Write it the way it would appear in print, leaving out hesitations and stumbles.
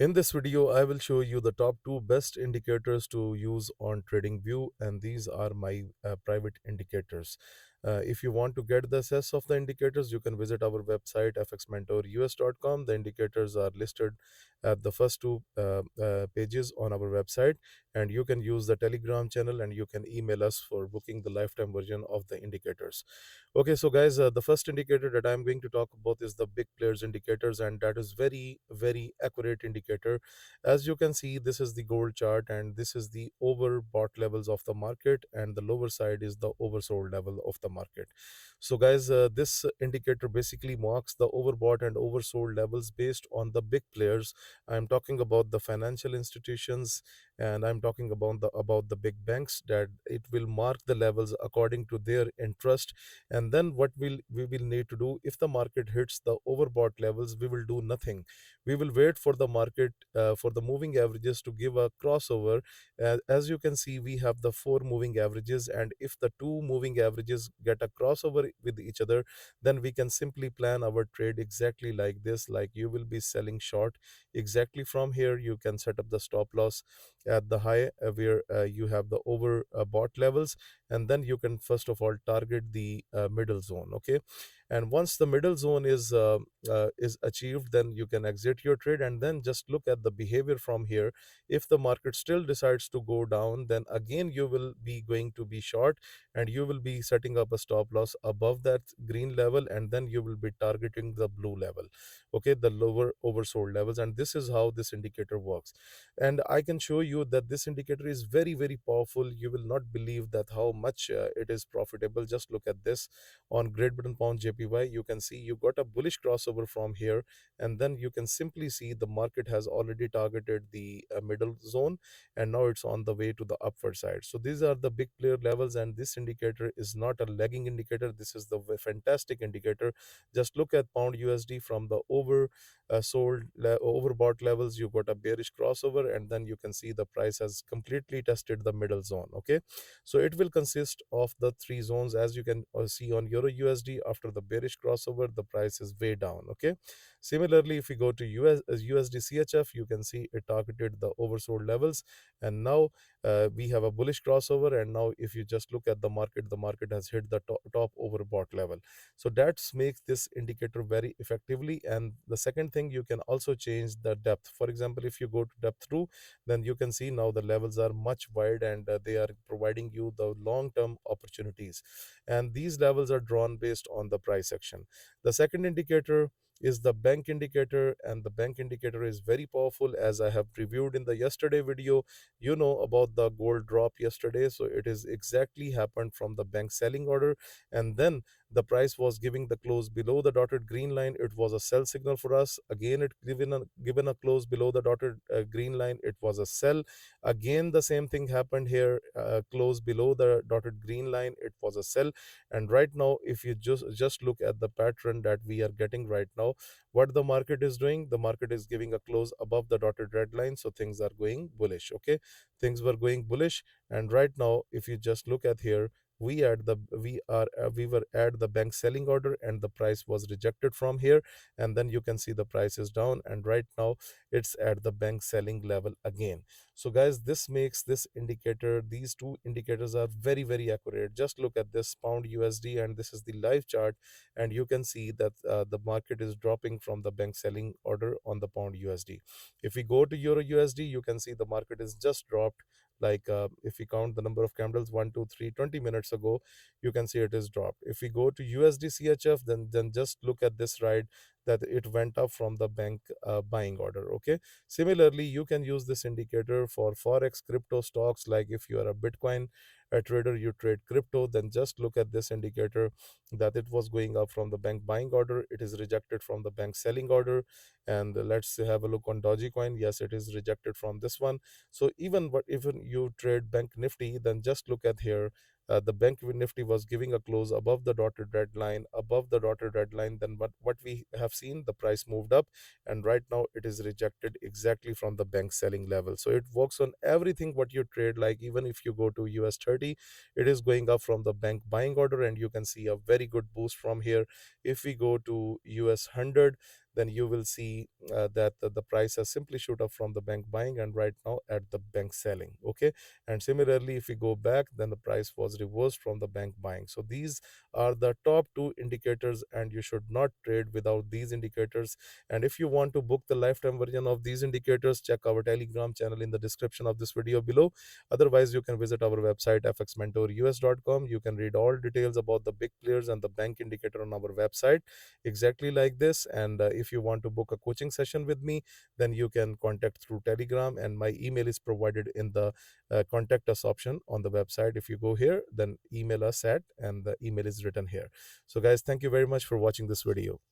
In this video, I will show you the top two best indicators to use on TradingView, and these are my private indicators. If you want to get the access of the indicators, you can visit our website fxmentorus.com. The indicators are listed at the first two pages on our website, and you can use the Telegram channel and you can email us for booking the lifetime version of the indicators. Okay, so guys, the first indicator that I'm going to talk about is the big players indicators, and that is very accurate indicator. As you can see, this is the gold chart, and this is the overbought levels of the market, and the lower side is the oversold level of the market. So guys, this indicator basically marks the overbought and oversold levels based on the big players. I'm talking about the financial institutions, and I'm talking about the big banks, that it will mark the levels according to their interest. And then what we will need to do, if the market hits the overbought levels, we will do nothing. We will wait for the market, for the moving averages to give a crossover. As you can see, we have the four moving averages, and if the two moving averages get a crossover with each other, then we can simply plan our trade exactly like this. Like, you will be selling short exactly from here. You can set up the stop loss at the high, where you have the over bought levels, and then you can first of all target the middle zone. Okay, and once the middle zone is achieved, then you can exit your trade, and then just look at the behavior from here. If the market still decides to go down, then again you will be going to be short, and you will be setting up a stop loss above that green level, and then you will be targeting the blue level, okay, the lower oversold levels. And this is how this indicator works, and I can show you that this indicator is very powerful. You will not believe that how much it is profitable. Just look at this. On Great Britain pound JPY, you can see you got a bullish crossover from here, and then you can simply see the market has already targeted the middle zone, and now it's on the way to the upward side. So these are the big player levels, and this indicator is not a lagging indicator. This is the fantastic indicator. Just look at pound USD. From the overbought levels, you got a bearish crossover, and then you can see the price has completely tested the middle zone. Okay, so it will consist of the three zones. As you can see on Euro USD, after the bearish crossover, the price is way down. Okay, similarly, if we go to USD CHF, you can see it targeted the oversold levels, and now we have a bullish crossover. And now if you just look at the market has hit the top overbought level. So that makes this indicator very effectively. And the second thing, you can also change the depth. For example, if you go to depth 2, then you can see now the levels are much wide, and they are providing you the long term opportunities, and these levels are drawn based on the price action. The second indicator is the bank indicator, and the bank indicator is very powerful. As I have reviewed in the yesterday video, you know about the gold drop yesterday. So it is exactly happened from the bank selling order, and then the price was giving the close below the dotted green line. It was a sell signal for us. Again, it given a close below the dotted green line. It was a sell. Again, the same thing happened here. Close below the dotted green line, it was a sell. And right now, if you just look at the pattern that we are getting right now, what the market is doing, the market is giving a close above the dotted red line. So things are going bullish. Okay, things were going bullish, and right now, if you just look at here, we were at the bank selling order, and the price was rejected from here, and then you can see the price is down, and right now it's at the bank selling level again. So guys, this makes this indicator, these two indicators are very accurate. Just look at this pound USD, and this is the live chart, and you can see that the market is dropping from the bank selling order on the pound USD. If we go to Euro USD, you can see the market is just dropped. Like, if we count the number of candles, 1 2 3 20 minutes ago, you can see it is dropped. If we go to USD CHF, then just look at this, right, that it went up from the bank buying order. Okay, similarly, you can use this indicator for Forex crypto stocks. Like, if you are a Bitcoin trader, you trade crypto, then just look at this indicator, that it was going up from the bank buying order. It is rejected from the bank selling order. And let's have a look on Dogecoin. Yes, it is rejected from this one. So even you trade bank nifty, then just look at here. The bank nifty was giving a close above the dotted red line, then what we have seen, the price moved up, and right now it is rejected exactly from the bank selling level. So it works on everything what you trade. Like, even if you go to US 30, it is going up from the bank buying order, and you can see a very good boost from here. If we go to US 100, then you will see that the price has simply shoot up from the bank buying and right now at the bank selling. Okay, and similarly if we go back, then the price was reversed from the bank buying. So these are the top two indicators, and you should not trade without these indicators. And if you want to book the lifetime version of these indicators, check our Telegram channel in the description of this video below. Otherwise, you can visit our website fxmentorus.com. You can read all details about the big players and the bank indicator on our website, exactly like this. And if you want to book a coaching session with me, then you can contact through Telegram, and my email is provided in the contact us option on the website. If you go here, then email us at, and the email is written here. So guys, thank you very much for watching this video.